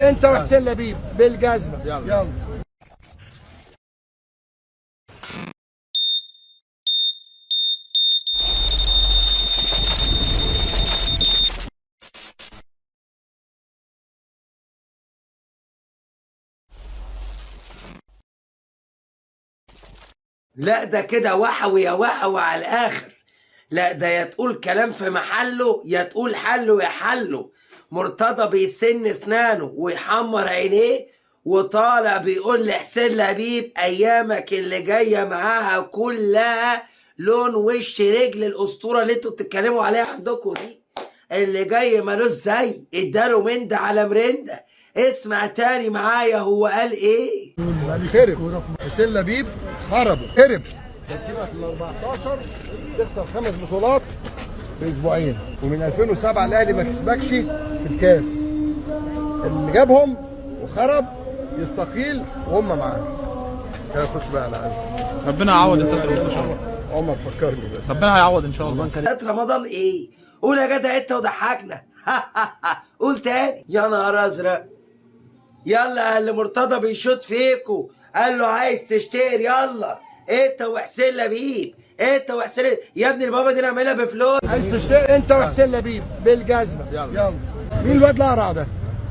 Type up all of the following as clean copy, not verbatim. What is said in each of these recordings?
انت وحسين لبيب بالجزمه. يلا. لا ده كده وحوي يا وحوي على الاخر. لا ده يا تقول كلام في محله يا تقول حله يا حله. مرتضى بيسن اسنانه ويحمر عينيه وطالع بيقول لحسين لبيب ايامك اللي جايه معاها كلها لون وش رجل الاسطوره اللي انتوا بتتكلموا عليها عندكم دي، اللي جاي مالوش زي اداله من ده على مرنده. اسمع تاني معايا هو قال ايه. خرب حسين لبيب، هرب هرب. ترتيبك ال 14 تخسر 5 بطولات باسبوعين، ومن 2007 الاهلي ما كسبكش في الكاس. اللي جابهم وخرب يستقيل وهم معاه. كده خش بقى على عز. ربنا يعوض يا ساتر المستشار. عمر فكرني بس. ربنا هيعوض ان شاء الله. فات رمضان ايه؟ قول يا جدع انت وضحكنا. قول تاني. يا نهار ازرق. يلا اللي مرتضى بيشوط فيكو قال له عايز تشتري، يلا انت وحسين لبيب، انت وحسين لبيب. يا ابني البابا دي نعملها بفلوس. عايز تشتري انت وحسين لبيب بالجزمه. يلا. مين الواد الاقرع ده؟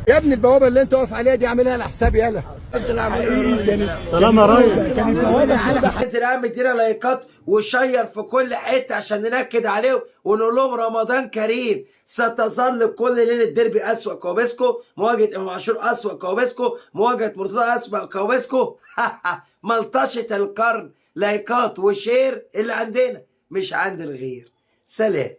يا ابني البوابه اللي انت واقف عليها دي عاملها على حسابي. يلا انت اللي عاملها. سلام يا ريس. كانت بوابه. انزل يا عم ادينا لايكات وشير في كل حته عشان ننكد عليهم ونقول لهم رمضان كريم. ستظل كل ليله ديربي اسوأ كوابيسكو، مواجهه امام عاشور اسوأ كوابيسكو، مواجهه مرتضى اسوأ كوابيسكو. ملطشه القرن. لايكات وشير اللي عندنا مش عند الغير. سلام.